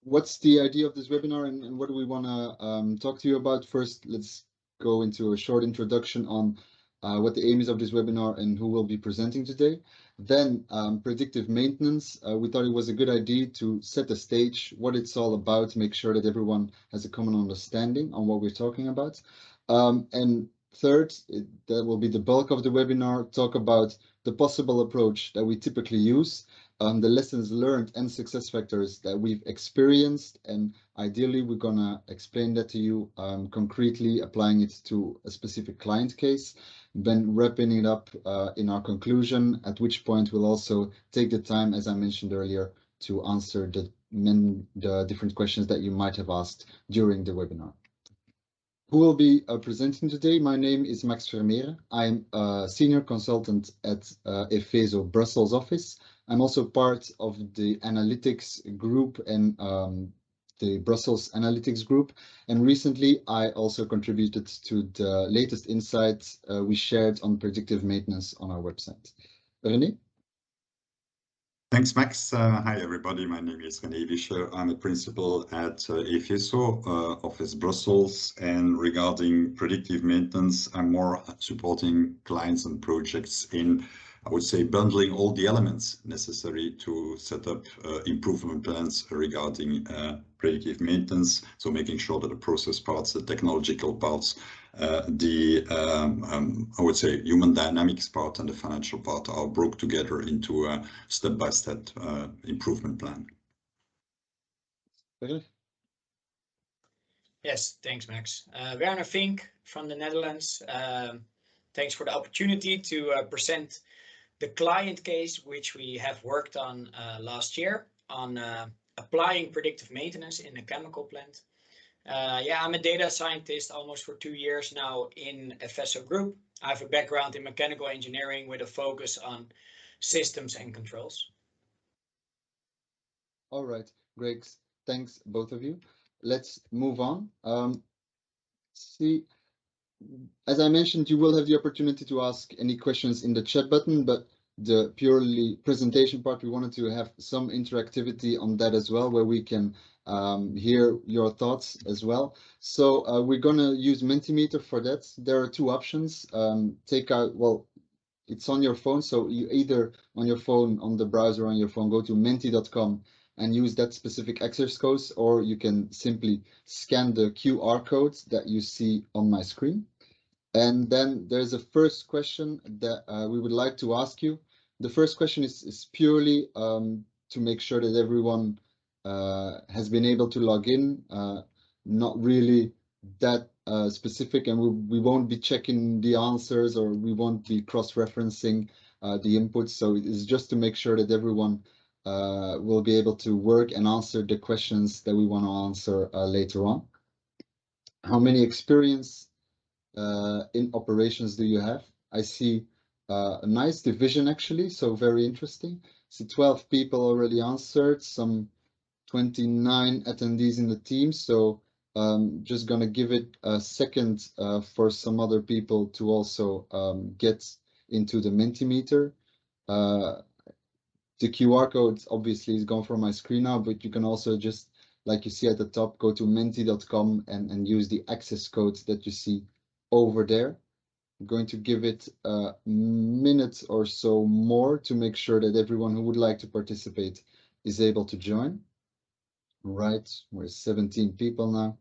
what's the idea of this webinar and what do we want to talk to you about? First, let's go into a short introduction on what the aim is of this webinar and who will be presenting today. Then predictive maintenance. We thought it was a good idea to set the stage, what it's all about, make sure that everyone has a common understanding on what we're talking about. And third, that will be the bulk of the webinar, talk about the possible approach that we typically use, the lessons learned and success factors that we've experienced, and ideally we're gonna explain that to you concretely, applying it to a specific client case, then wrapping it up in our conclusion, at which point we'll also take the time, as I mentioned earlier, to answer the different questions that you might have asked during the webinar. Who will be presenting today? My name is Max Vermeeren. I'm a senior consultant at EFESO Brussels office. I'm also part of the analytics group and the Brussels analytics group. And recently, I also contributed to the latest insights we shared on predictive maintenance on our website. René? Thanks, Max. Hi, everybody. My name is René Wischer. I'm a principal at EFESO, Office Brussels. And regarding predictive maintenance, I'm more supporting clients and projects in, I would say, bundling all the elements necessary to set up improvement plans regarding predictive maintenance. So making sure that the process parts, the technological parts, I would say human dynamics part and the financial part are brought together into a step-by-step improvement plan. Yes, thanks, Max. Werner Fink from the Netherlands. Thanks for the opportunity to present the client case which we have worked on last year on applying predictive maintenance in a chemical plant. Yeah, I'm a data scientist almost for 2 years now in EFESO Group. I have a background in mechanical engineering with a focus on systems and controls. All right, great. Thanks, both of you. Let's move on. See, as I mentioned, you will have the opportunity to ask any questions in the chat button, but the purely presentation part, we wanted to have some interactivity on that as well, where we can hear your thoughts as well. So we're gonna use Mentimeter for that. There are 2 options. It's on your phone, so you either on your phone, on the browser, on your phone, go to menti.com and use that specific access code, or you can simply scan the QR codes that you see on my screen. And then there's a first question that we would like to ask you. The first question is purely to make sure that everyone has been able to log in, not really that specific, and we won't be checking the answers, or we won't be cross-referencing the inputs. So it's just to make sure that everyone will be able to work and answer the questions that we want to answer later on. How many experience in operations do you have? I see a nice division actually, so very interesting. So 12 people already answered, some 29 attendees in the team. So just gonna give it a second for some other people to also get into the Mentimeter. The QR code obviously is gone from my screen now, but you can also just, like you see at the top, go to menti.com and use the access codes that you see over there. I'm going to give it a minute or so more to make sure that everyone who would like to participate is able to join. Right, we're 17 people now.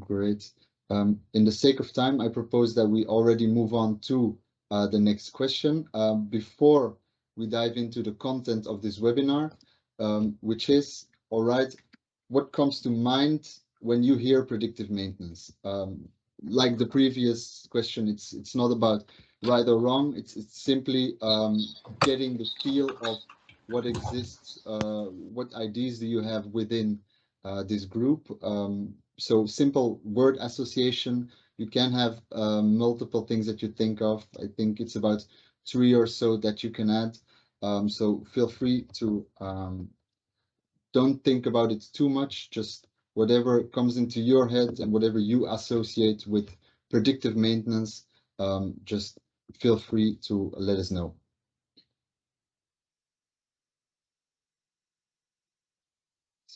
Great. In the sake of time, I propose that we already move on to the next question. Before we dive into the content of this webinar, which is, all right, what comes to mind when you hear predictive maintenance? Like the previous question, it's not about right or wrong. It's simply getting the feel of what exists, what ideas do you have within this group. So simple word association. You can have multiple things that you think of. I think it's about 3 or so that you can add. So feel free to don't think about it too much, just whatever comes into your head and whatever you associate with predictive maintenance, just feel free to let us know.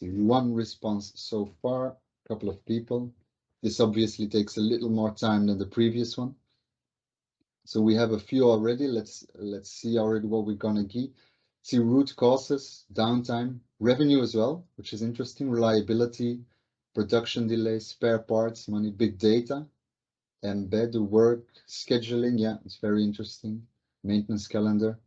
See one response so far, a couple of people. This obviously takes a little more time than the previous one. So we have a few already. Let's see already what we're gonna get. See root causes, downtime, revenue as well, which is interesting, reliability, production delays, spare parts, money, big data, embed the work, scheduling. Yeah, it's very interesting. Maintenance calendar.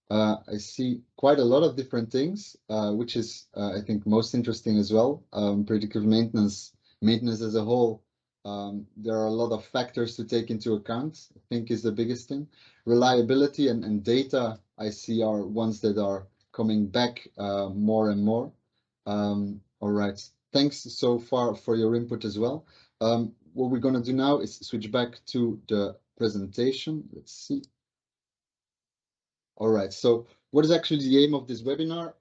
I see quite a lot of different things, which is, I think, most interesting as well. Predictive maintenance as a whole. There are a lot of factors to take into account, I think is the biggest thing. Reliability and data I see are ones that are coming back more and more. All right, thanks so far for your input as well. What we're going to do now is switch back to the presentation. Let's see. All right, so what is actually the aim of this webinar?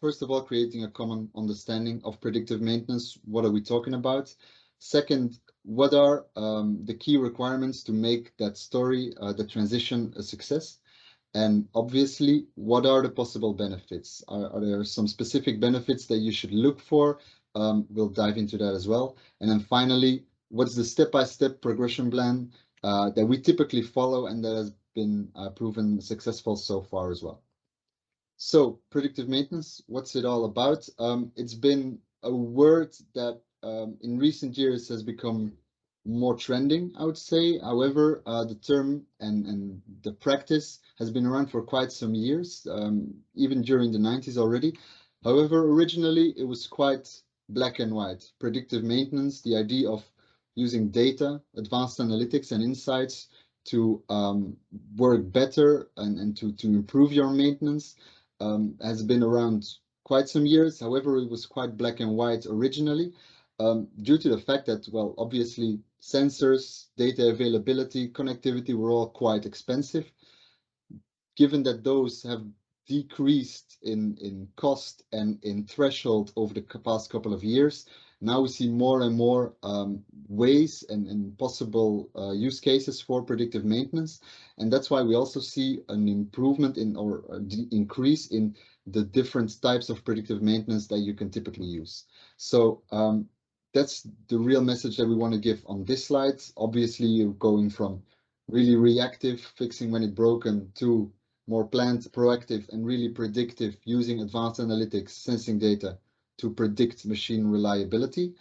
First of all, creating a common understanding of predictive maintenance. What are we talking about? Second, what are the key requirements to make that story, the transition, a success? And obviously, what are the possible benefits? Are there some specific benefits that you should look for? We'll dive into that as well. And then finally, what's the step-by-step progression plan that we typically follow and that has been proven successful so far as well? So predictive maintenance, what's it all about? It's been a word that in recent years has become more trending, I would say. However, the term and the practice has been around for quite some years, even during the 90s already. However, originally it was quite black and white. Predictive maintenance, the idea of using data, advanced analytics and insights to work better and to improve your maintenance has been around quite some years. However, it was quite black and white originally due to the fact that, well, obviously sensors, data availability, connectivity were all quite expensive. Given that those have decreased in cost and in threshold over the past couple of years, now we see more and more ways and possible use cases for predictive maintenance. And that's why we also see an improvement in or increase in the different types of predictive maintenance that you can typically use. So that's the real message that we want to give on this slide. Obviously, you're going from really reactive, fixing when it's broken, to more planned, proactive, and really predictive, using advanced analytics, sensing data to predict machine reliability.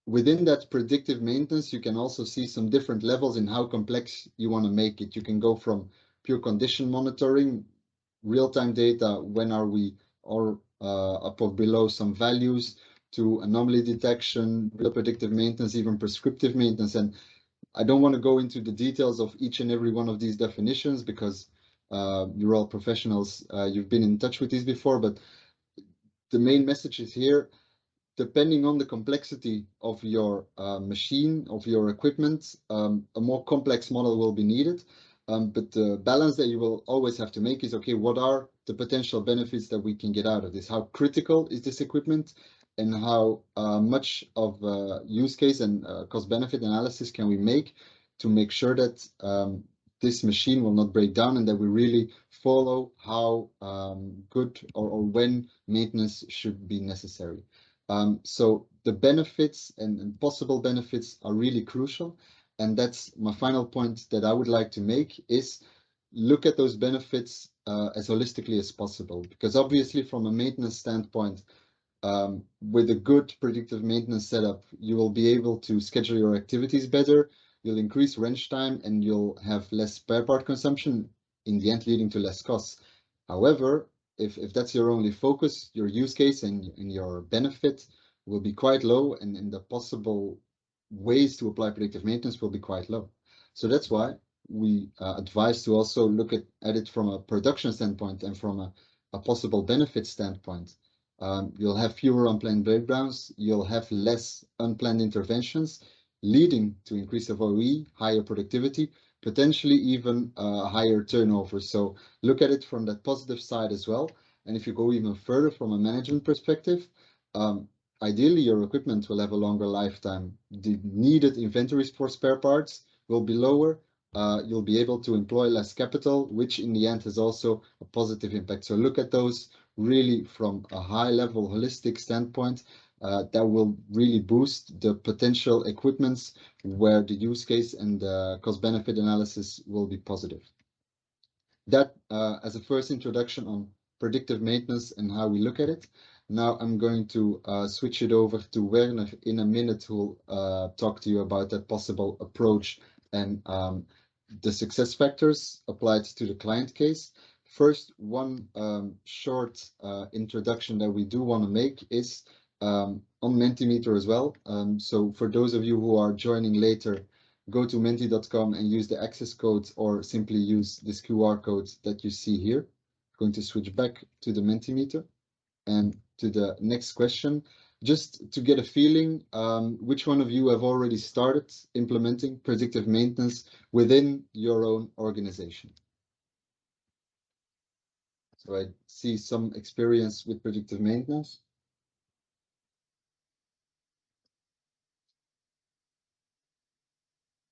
Within that predictive maintenance, you can also see some different levels in how complex you want to make it. You can go from pure condition monitoring, real-time data, when are we or up or below some values, to anomaly detection, real predictive maintenance, even prescriptive maintenance. And I don't want to go into the details of each and every one of these definitions because you're all professionals. You've been in touch with these before, but the main message is here. Depending on the complexity of your machine, of your equipment, a more complex model will be needed. But the balance that you will always have to make is, okay, what are the potential benefits that we can get out of this? How critical is this equipment? And how much of use case and cost-benefit analysis can we make to make sure that this machine will not break down and that we really follow how good or when maintenance should be necessary. So the benefits and possible benefits are really crucial. And that's my final point that I would like to make is look at those benefits as holistically as possible. Because obviously from a maintenance standpoint, with a good predictive maintenance setup, you will be able to schedule your activities better, you'll increase wrench time, and you'll have less spare part consumption, in the end leading to less costs. However, if that's your only focus, your use case and your benefit will be quite low, and the possible ways to apply predictive maintenance will be quite low. So that's why we advise to also look at it from a production standpoint and from a possible benefit standpoint. You'll have fewer unplanned breakdowns, you'll have less unplanned interventions, leading to increase of OE, higher productivity, potentially even higher turnover. So look at it from that positive side as well. And if you go even further from a management perspective, ideally your equipment will have a longer lifetime. The needed inventories for spare parts will be lower. You'll be able to employ less capital, which in the end has also a positive impact. So look at those really from a high level holistic standpoint, that will really boost the potential equipments where the use case and the cost benefit analysis will be positive. That as a first introduction on predictive maintenance and how we look at it. Now I'm going to switch it over to Werner in a minute, who will talk to you about that possible approach and the success factors applied to the client case. First, one short introduction that we do want to make is on Mentimeter as well. So for those of you who are joining later, go to menti.com and use the access code, or simply use this QR code that you see here. I'm going to switch back to the Mentimeter and to the next question, just to get a feeling, which one of you have already started implementing predictive maintenance within your own organization? So I see some experience with predictive maintenance.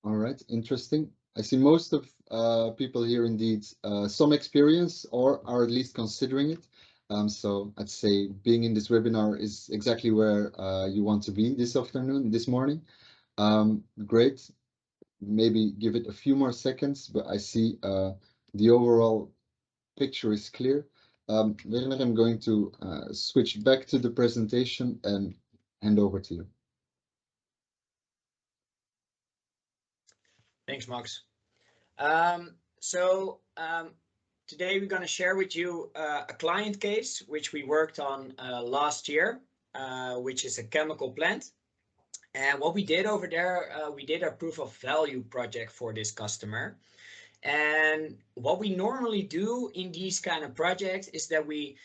All right, interesting. I see most of people here indeed some experience or are at least considering it. So I'd say being in this webinar is exactly where you want to be this afternoon, this morning. Great. Maybe give it a few more seconds, but I see the overall picture is clear. Werner, I'm going to switch back to the presentation and hand over to you. Thanks, Max. Today we're going to share with you a client case which we worked on last year, which is a chemical plant. And what we did over there, we did a proof of value project for this customer. And what we normally do in these kind of projects is that we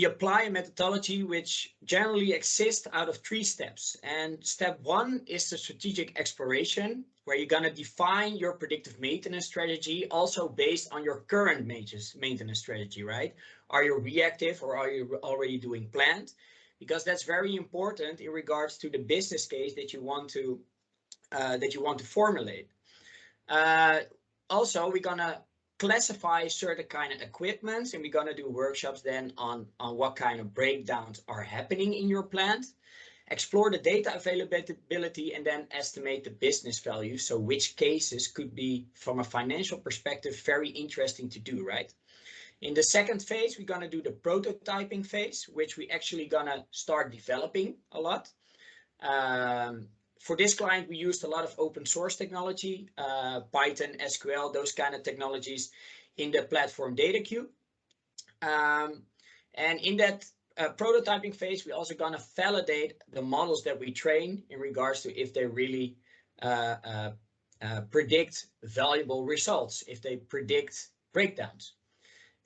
apply a methodology which generally exists out of 3 steps. And step 1 is the strategic exploration, where you're going to define your predictive maintenance strategy, also based on your current maintenance strategy, right? Are you reactive or are you already doing planned? Because that's very important in regards to the business case that you want to formulate. Also, we're going to classify certain kind of equipments, and we're going to do workshops then on what kind of breakdowns are happening in your plant, explore the data availability, and then estimate the business value. So which cases could be, from a financial perspective, very interesting to do, right? In the second phase, we're going to do the prototyping phase, which we actually going to start developing a lot. For this client, we used a lot of open source technology, Python, SQL, those kind of technologies in the platform data queue. And in that prototyping phase, we're also going to validate the models that we train in regards to if they really predict valuable results, if they predict breakdowns.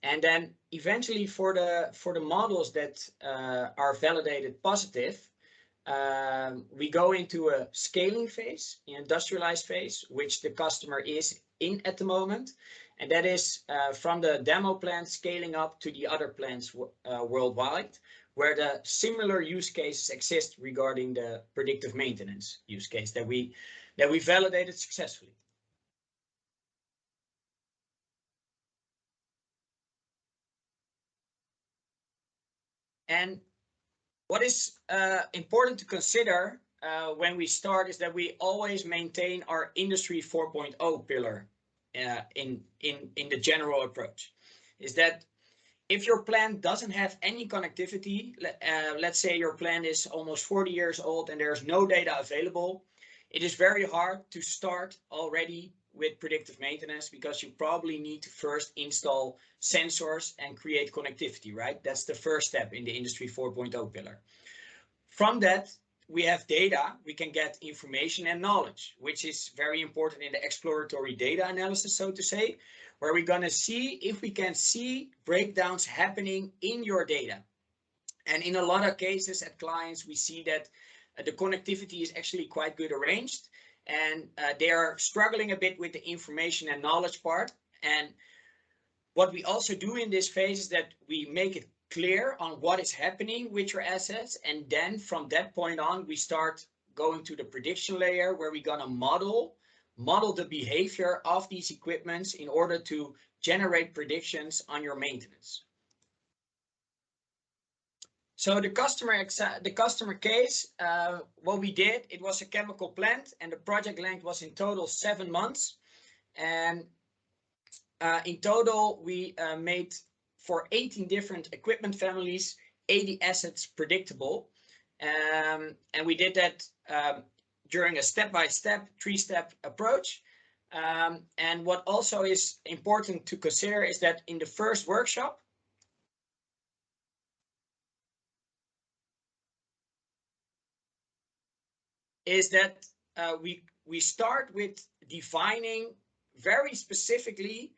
And then eventually for the models that are validated positive, we go into a scaling phase, industrialized phase, which the customer is in at the moment. And that is from the demo plant scaling up to the other plants worldwide, where the similar use cases exist regarding the predictive maintenance use case that we validated successfully. And what is important to consider when we start is that we always maintain our Industry 4.0 pillar in the general approach. Is that if your plant doesn't have any connectivity, let's say your plant is almost 40 years old and there's no data available, it is very hard to start already with predictive maintenance, because you probably need to first install sensors and create connectivity, right? That's the first step in the Industry 4.0 pillar. From that, we have data, we can get information and knowledge, which is very important in the exploratory data analysis, so to say, where we're going to see if we can see breakdowns happening in your data. And in a lot of cases at clients, we see that the connectivity is actually quite good arranged, and they are struggling a bit with the information and knowledge part. And what we also do in this phase is that we make it clear on what is happening with your assets, and then from that point on, we start going to the prediction layer, where we're going to model the behavior of these equipments in order to generate predictions on your maintenance. So the customer case, what we did, it was a chemical plant, and the project length was in total 7 months. And in total, we made for 18 different equipment families, 80 assets predictable. And we did that during a step-by-step, 3-step approach. And what also is important to consider is that in the first workshop, is that we start with defining very specifically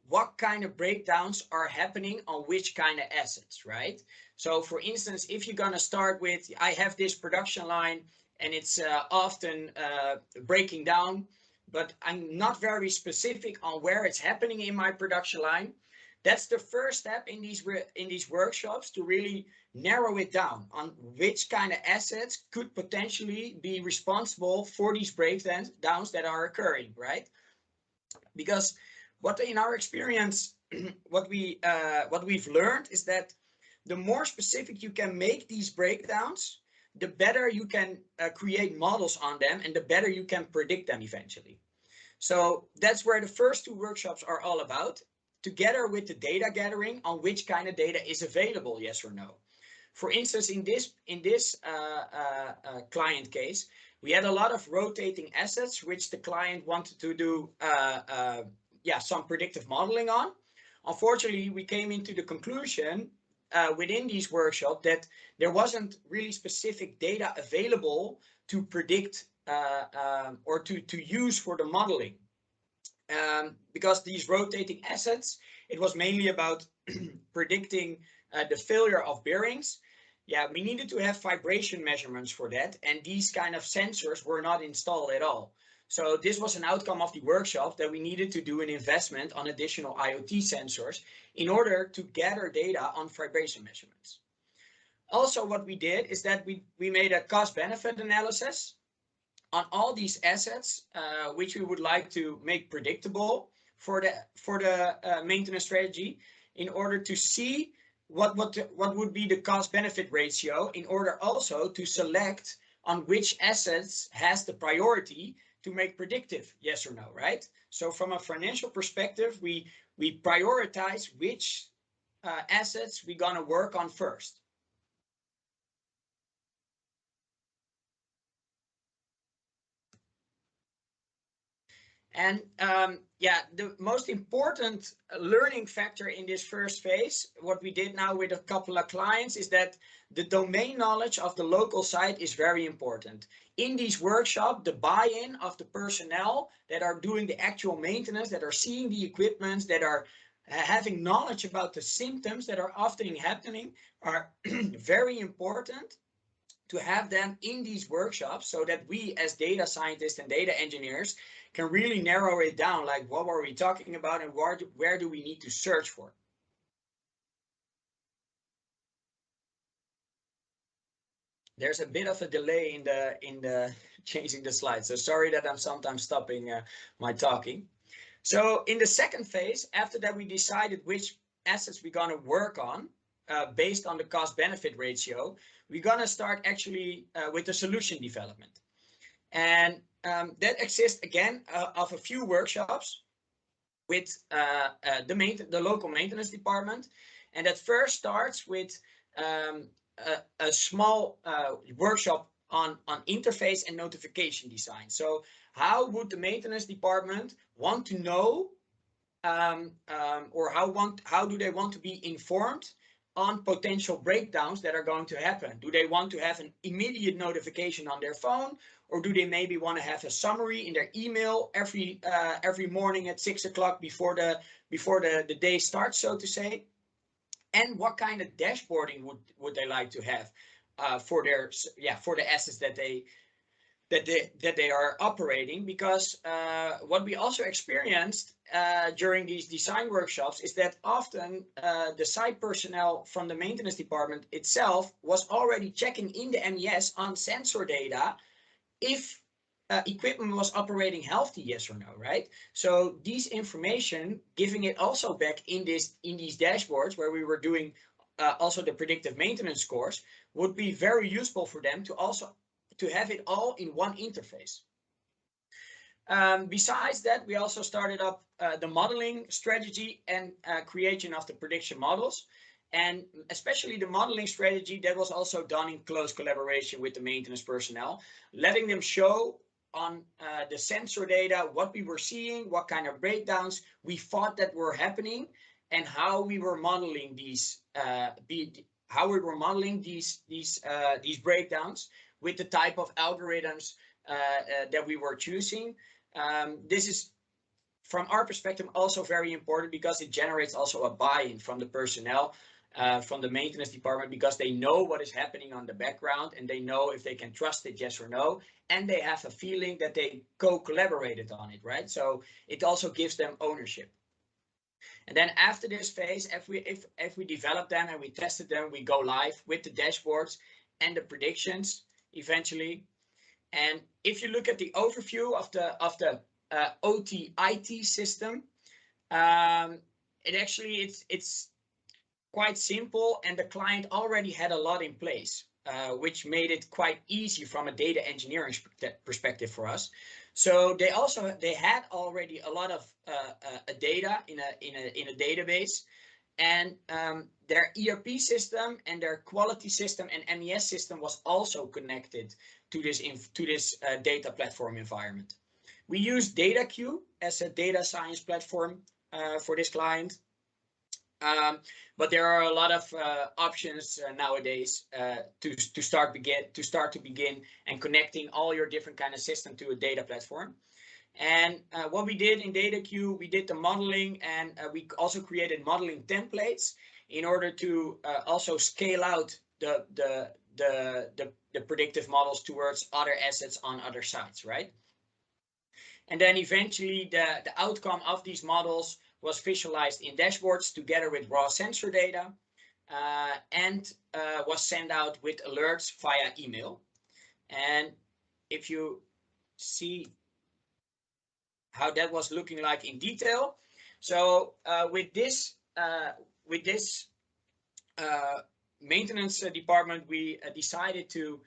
what kind of breakdowns are happening on which kind of assets, right? So for instance, if you're going to start with, I have this production line and it's often breaking down, but I'm not very specific on where it's happening in my production line. That's the first step in these workshops, to really narrow it down on which kind of assets could potentially be responsible for these breakdowns that are occurring, right? Because what in our experience, what we've learned is that the more specific you can make these breakdowns, the better you can create models on them, and the better you can predict them eventually. So that's where the first 2 workshops are all about, together with the data gathering on which kind of data is available, yes or no. For instance, in this client case, we had a lot of rotating assets which the client wanted to do some predictive modeling on. Unfortunately, we came into the conclusion within these workshops that there wasn't really specific data available to predict or to use for the modeling. Because these rotating assets, it was mainly about predicting the failure of bearings. Yeah, we needed to have vibration measurements for that, and these kind of sensors were not installed at all. So this was an outcome of the workshop, that we needed to do an investment on additional IoT sensors in order to gather data on vibration measurements. Also, what we did is that we made a cost-benefit analysis on all these assets, which we would like to make predictable for the maintenance strategy, in order to see what would be the cost-benefit ratio, in order also to select on which assets has the priority to make predictive, yes or no, right? So from a financial perspective, we prioritize which assets we're gonna work on first. And the most important learning factor in this first phase, what we did now with a couple of clients, is that the domain knowledge of the local site is very important. In these workshops, the buy-in of the personnel that are doing the actual maintenance, that are seeing the equipment, that are having knowledge about the symptoms that are often happening, are very important to have them in these workshops, so that we as data scientists and data engineers can really narrow it down, like what were we talking about and where do we need to search for. There's a bit of a delay in the changing the slides, so sorry that I'm sometimes stopping my talking. So in the second phase, after that we decided which assets we're going to work on, based on the cost-benefit ratio, we're going to start actually with the solution development. And that exists again of a few workshops with the local maintenance department. And that first starts with a small workshop on interface and notification design. So how would the maintenance department want to know, or how do they want to be informed on potential breakdowns that are going to happen? Do they want to have an immediate notification on their phone, or do they maybe want to have a summary in their email every morning at 6 o'clock before the day starts, so to say? And what kind of dashboarding would they like to have for the assets that they are operating? Because what we also experienced during these design workshops is that often the site personnel from the maintenance department itself was already checking in the MES on sensor data if equipment was operating healthy, yes or no, right? So these information, giving it also back in these dashboards where we were doing also the predictive maintenance scores, would be very useful for them to also to have it all in one interface. Besides that, we also started up the modeling strategy and creation of the prediction models. And especially the modeling strategy, that was also done in close collaboration with the maintenance personnel, letting them show on the sensor data what we were seeing, what kind of breakdowns we thought that were happening, and how we were modeling these these breakdowns with the type of algorithms that we were choosing. This is, from our perspective, also very important because it generates also a buy-in from the personnel, from the maintenance department, because they know what is happening on the background and they know if they can trust it, yes or no, and they have a feeling that they co-collaborated on it, right? So it also gives them ownership. And then after this phase, if we develop them and we tested them, we go live with the dashboards and the predictions eventually. And if you look at the overview of the OT-IT system, it's quite simple, and the client already had a lot in place, which made it quite easy from a data engineering perspective for us. So they had already a lot of data in a database, and their ERP system and their quality system and MES system was also connected to this data platform environment. We use DataQ as a data science platform for this client. But there are a lot of options nowadays to start to begin and connecting all your different kind of system to a data platform. And what we did in DataQ, we did the modeling, and we also created modeling templates in order to also scale out the predictive models towards other assets on other sites, right? And then eventually the outcome of these models was visualized in dashboards together with raw sensor data, and was sent out with alerts via email. And if you see how that was looking like in detail, so with this maintenance department, we decided to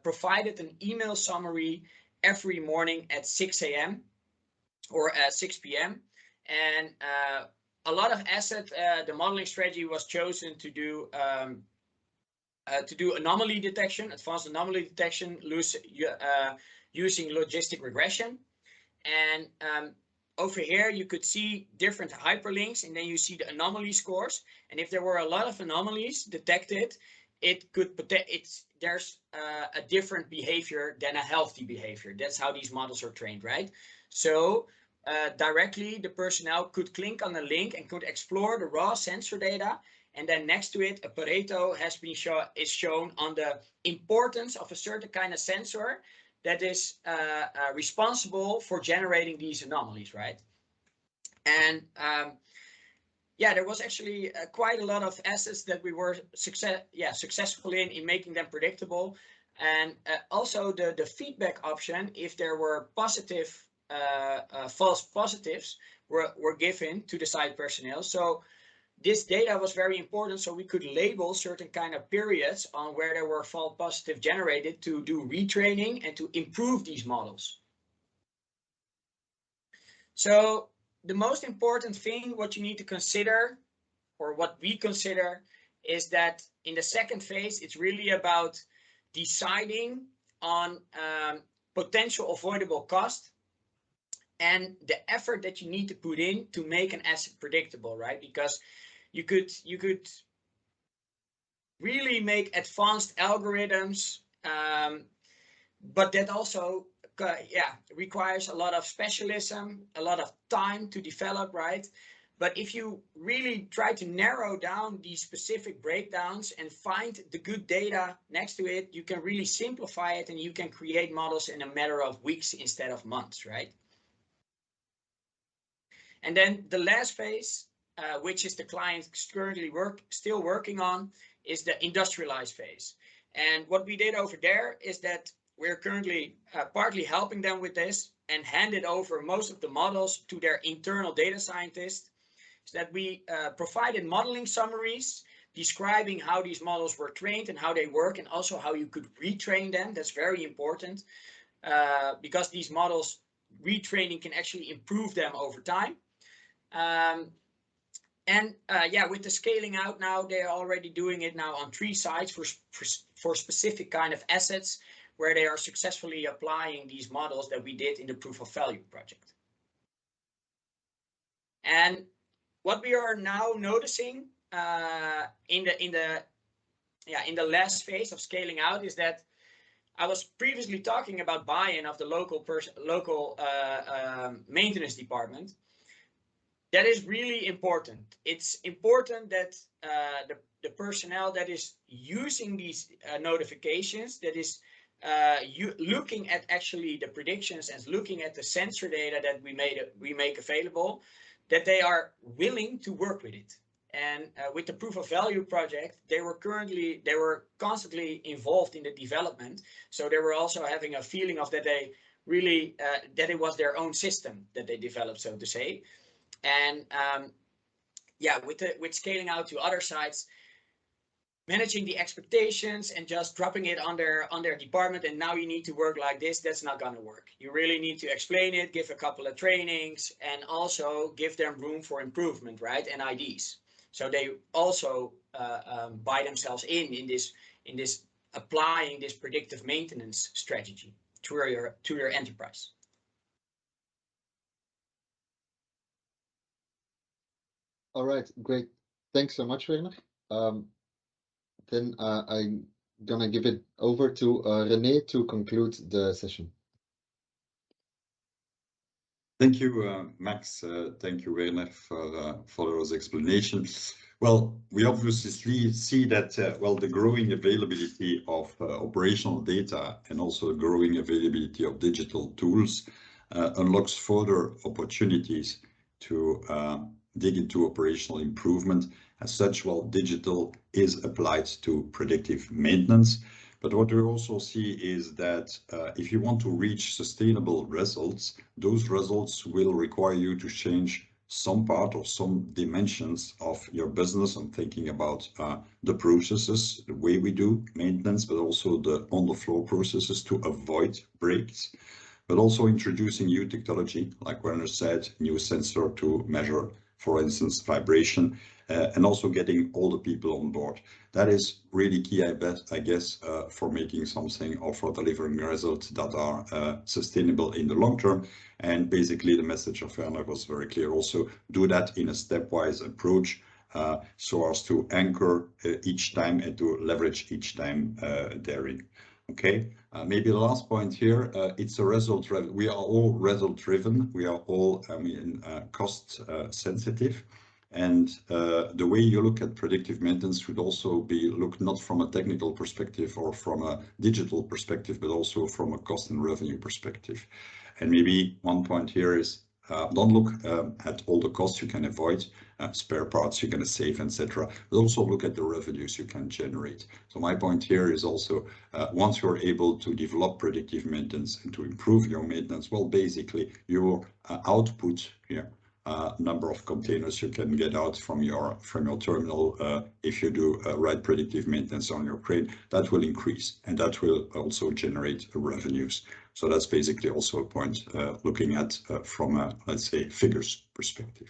provide an email summary every morning at 6 a.m. or at 6 p.m. And a lot of the modeling strategy was chosen to do anomaly detection, advanced anomaly detection, using logistic regression. And over here you could see different hyperlinks, and then you see the anomaly scores. And if there were a lot of anomalies detected, there's a different behavior than a healthy behavior. That's how these models are trained, right? So directly the personnel could click on the link and could explore the raw sensor data, and then next to it a Pareto is shown on the importance of a certain kind of sensor that is responsible for generating these anomalies, right? And yeah, there was actually quite a lot of assets that we were successful in making them predictable. And also the feedback option, if there were positive false positives, were given to the site personnel. So this data was very important, so we could label certain kind of periods on where there were false positive generated to do retraining and to improve these models. So the most important thing what you need to consider, or what we consider, is that in the second phase, it's really about deciding on potential avoidable cost and the effort that you need to put in to make an asset predictable, right? Because you could really make advanced algorithms, but that also requires a lot of specialism, a lot of time to develop, right? But if you really try to narrow down these specific breakdowns and find the good data next to it, you can really simplify it and you can create models in a matter of weeks instead of months, right? And then the last phase, which is the client currently still working on, is the industrialized phase. And what we did over there is that we're currently partly helping them with this and handed over most of the models to their internal data scientists, so that we provided modeling summaries describing how these models were trained and how they work, and also how you could retrain them. That's very important, because these models, retraining can actually improve them over time. Yeah, with the scaling out now, they're already doing it now on 3 sites for specific kind of assets, where they are successfully applying these models that we did in the proof of value project. And what we are now noticing in the last phase of scaling out is that I was previously talking about buy-in of the local maintenance department. That is really important. It's important that the personnel that is using these notifications, that is looking at actually the predictions and looking at the sensor data that we make available, that they are willing to work with it. And with the proof of value project, they were constantly involved in the development. So they were also having a feeling of that they really that it was their own system that they developed, so to say. And yeah, with scaling out to other sites, managing the expectations and just dropping it on their department, and now you need to work like this, that's not going to work. You really need to explain it, give a couple of trainings, and also give them room for improvement, right? And IDs. So they also buy themselves in this applying this predictive maintenance strategy to your enterprise. All right, great. Thanks so much, Werner. Then I'm gonna give it over to René to conclude the session. Thank you, Max. Thank you, Werner, for those explanations. Well, we obviously see that, well, the growing availability of operational data and also the growing availability of digital tools unlocks further opportunities to dig into operational improvement. As such, well, digital is applied to predictive maintenance. But what we also see is that if you want to reach sustainable results, those results will require you to change some part or some dimensions of your business. I'm thinking about the processes, the way we do maintenance, but also the on-the-floor processes to avoid breaks, but also introducing new technology, like Werner said, new sensor to measure, for instance, vibration, and also getting all the people on board. That is really key, I guess, for making something or for delivering results that are sustainable in the long term. And basically the message of Werner was very clear. Also do that in a stepwise approach, so as to anchor each time and to leverage each time therein. Okay, maybe the last point here, it's a result. We are all result driven. We are all, cost sensitive. And the way you look at predictive maintenance should also be looked not from a technical perspective or from a digital perspective, but also from a cost and revenue perspective. And maybe one point here is don't look at all the costs you can avoid, spare parts you're going to save, etc. But also look at the revenues you can generate. So my point here is also once you're able to develop predictive maintenance and to improve your maintenance, well, basically your output here, number of containers you can get out from your terminal, if you do right predictive maintenance on your crane, that will increase, and that will also generate revenues. So that's basically also a point looking at from a, let's say, figures perspective.